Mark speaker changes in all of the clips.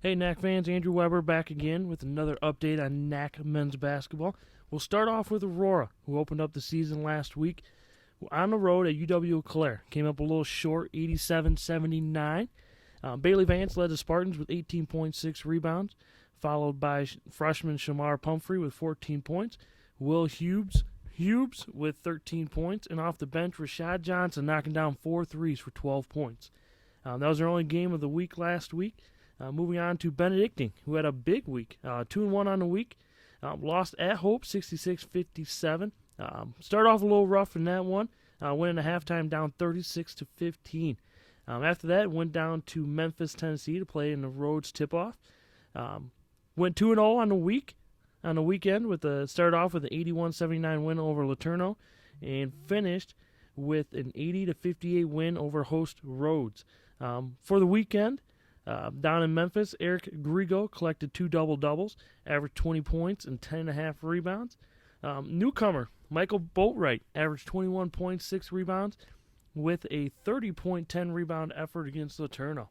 Speaker 1: Hey, NACC fans, Andrew Weber back again with another update on NACC men's basketball. We'll start off with Aurora, who opened up the season last week on the road at UW-Claire. Came up a little short, 87-79. Bailey Vance led the Spartans with 18.6 rebounds, followed by freshman Shamar Pumphrey with 14 points, Will Hughes with 13 points, and off the bench, Rashad Johnson knocking down 4 threes for 12 points. That was their only game of the week last week. Moving on to Benedictine, who had a big week, 2-1 on the week. Lost at Hope, 66-57. Started off a little rough in that one, winning at halftime down 36-15. After that, went down to Memphis, Tennessee to play in the Rhodes tip-off. Went 2-0 on the weekend started off with an 81-79 win over Laterno, and finished with an 80-58 win over host Rhodes. For the weekend, down in Memphis, Eric Grigo collected 2 double-doubles, averaged 20 points and 10.5 rebounds. Newcomer Michael Boatwright averaged 21.6 rebounds with a 30.10 rebound effort against Laterno.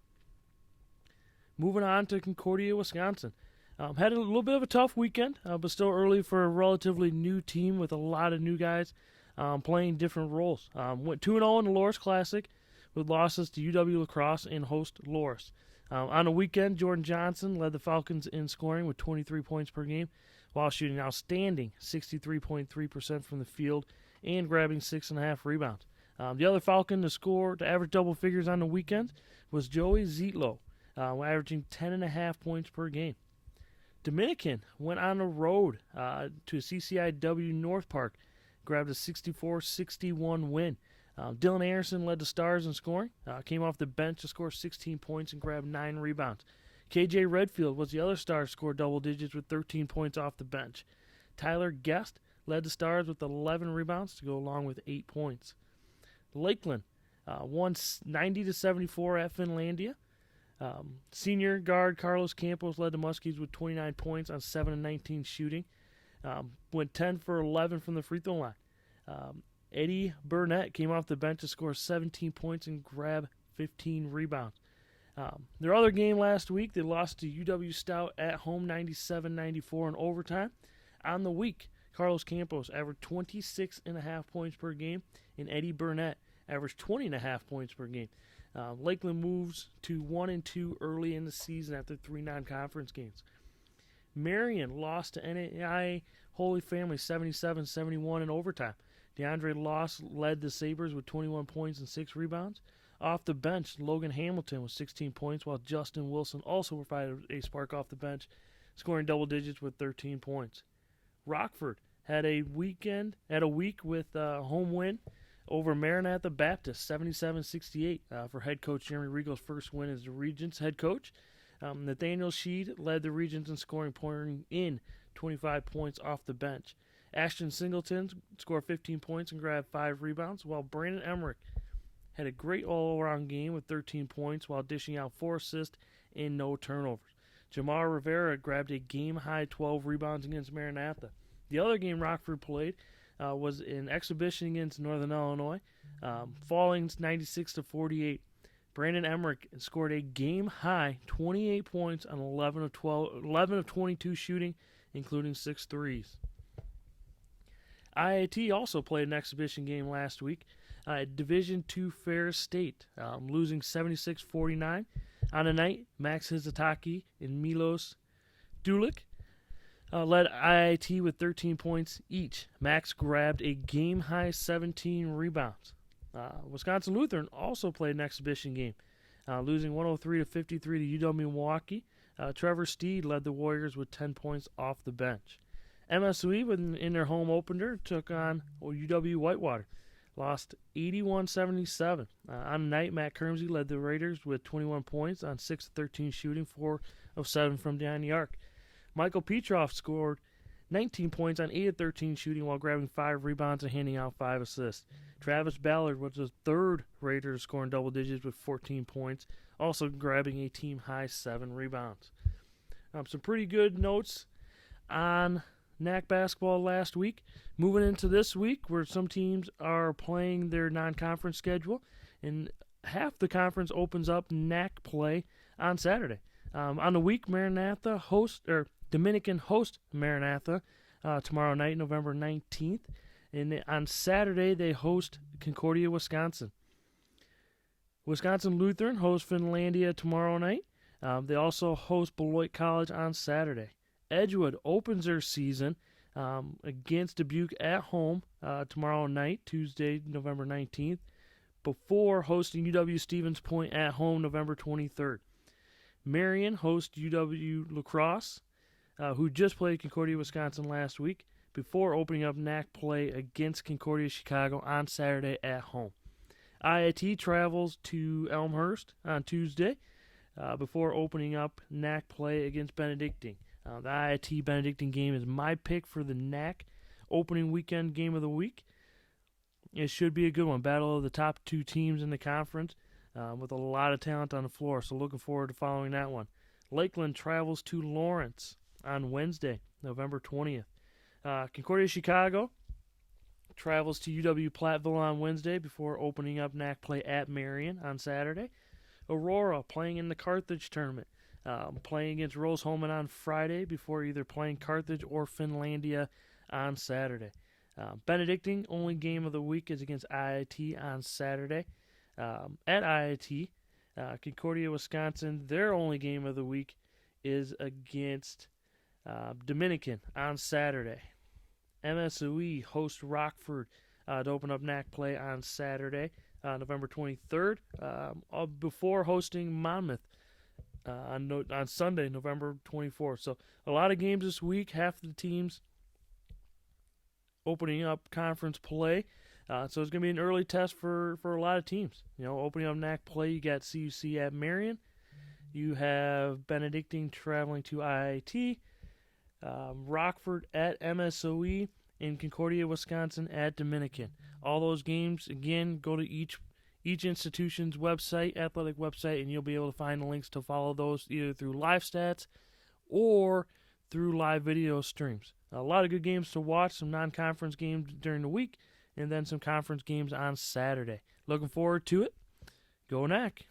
Speaker 1: Moving on to Concordia, Wisconsin. Had a little bit of a tough weekend, but still early for a relatively new team with a lot of new guys playing different roles. Went 2-0 in the Loris Classic with losses to UW La Crosse and host Loris. On the weekend, Jordan Johnson led the Falcons in scoring with 23 points per game, while shooting outstanding 63.3% from the field and grabbing 6.5 rebounds. The other Falcon to average double figures on the weekend was Joey Zietlow, averaging 10.5 points per game. Dominican went on the road to CCIW North Park, grabbed a 64-61 win. Dylan Anderson led the Stars in scoring, came off the bench to score 16 points and grab 9 rebounds. KJ Redfield was the other star to score double digits with 13 points off the bench. Tyler Guest led the Stars with 11 rebounds to go along with 8 points. Lakeland won 90-74 at Finlandia. Senior guard Carlos Campos led the Muskies with 29 points on 7-19 shooting. Went 10 for 11 from the free throw line. Eddie Burnett came off the bench to score 17 points and grab 15 rebounds. Their other game last week, they lost to UW Stout at home 97-94 in overtime. On the week, Carlos Campos averaged 26.5 points per game, and Eddie Burnett averaged 20.5 points per game. Lakeland moves to 1-2 early in the season after 3 non-conference games. Marion lost to NAIA Holy Family 77-71 in overtime. DeAndre Loss led the Sabres with 21 points and 6 rebounds. Off the bench, Logan Hamilton with 16 points, while Justin Wilson also provided a spark off the bench, scoring double digits with 13 points. Rockford had a week with a home win over Maranatha Baptist, 77-68, for head coach Jeremy Regal's first win as the Regents head coach. Nathaniel Sheed led the Regents in scoring, pouring in 25 points off the bench. Ashton Singleton scored 15 points and grabbed 5 rebounds, while Brandon Emmerich had a great all-around game with 13 points while dishing out 4 assists and no turnovers. Jamar Rivera grabbed a game-high 12 rebounds against Maranatha. The other game Rockford played was an exhibition against Northern Illinois, falling 96-48. Brandon Emmerich scored a game-high 28 points on 11 of 22 shooting, including 6 threes. IIT also played an exhibition game last week at Division II Ferris State, losing 76-49. On the night, Max Hizataki and Milos Dulik led IIT with 13 points each. Max grabbed a game-high 17 rebounds. Wisconsin Lutheran also played an exhibition game, losing 103-53 to UW Milwaukee. Trevor Steed led the Warriors with 10 points off the bench. MSUE, in their home opener, took on UW Whitewater, lost 81-77. On the night, Matt Kermsey led the Raiders with 21 points on 6-13 shooting, 4 of 7 from behind the arc. Michael Petroff scored 19 points on 8-13 shooting while grabbing 5 rebounds and handing out 5 assists. Travis Ballard was the third Raider to score in double digits with 14 points, also grabbing a team-high 7 rebounds. Some pretty good notes on NACC basketball last week. Moving into this week, where some teams are playing their non-conference schedule, and half the conference opens up NACC play on Saturday. On the week, Dominican host Maranatha tomorrow night, November 19th. And on Saturday, they host Concordia, Wisconsin. Wisconsin Lutheran hosts Finlandia tomorrow night. They also host Beloit College on Saturday. Edgewood opens their season against Dubuque at home tomorrow night, Tuesday, November 19th, before hosting UW Stevens Point at home November 23rd. Marion hosts UW La Crosse, who just played Concordia, Wisconsin last week, before opening up NACC play against Concordia, Chicago on Saturday at home. IIT travels to Elmhurst on Tuesday before opening up NACC play against Benedictine. The IIT Benedictine game is my pick for the NACC opening weekend game of the week. It should be a good one. Battle of the top two teams in the conference with a lot of talent on the floor, so looking forward to following that one. Lakeland travels to Lawrence on Wednesday, November 20th. Concordia, Chicago travels to UW Platteville on Wednesday before opening up NACC play at Marion on Saturday. Aurora playing in the Carthage tournament, playing against Rose-Hulman on Friday before either playing Carthage or Finlandia on Saturday. Benedictine, only game of the week is against IIT on Saturday. At IIT, Concordia, Wisconsin, their only game of the week is against Dominican on Saturday. MSOE hosts Rockford to open up NACC play on Saturday, November 23rd, before hosting Monmouth on Sunday, November 24th. So a lot of games this week. Half the teams opening up conference play. So it's going to be an early test for a lot of teams. Opening up NACC play, you got CUC at Marion. You have Benedictine traveling to IIT. Rockford at MSOE, and Concordia, Wisconsin at Dominican. All those games, again, go to each institution's website, athletic website, and you'll be able to find the links to follow those either through live stats or through live video streams. A lot of good games to watch, some non-conference games during the week, and then some conference games on Saturday. Looking forward to it. Go NACC.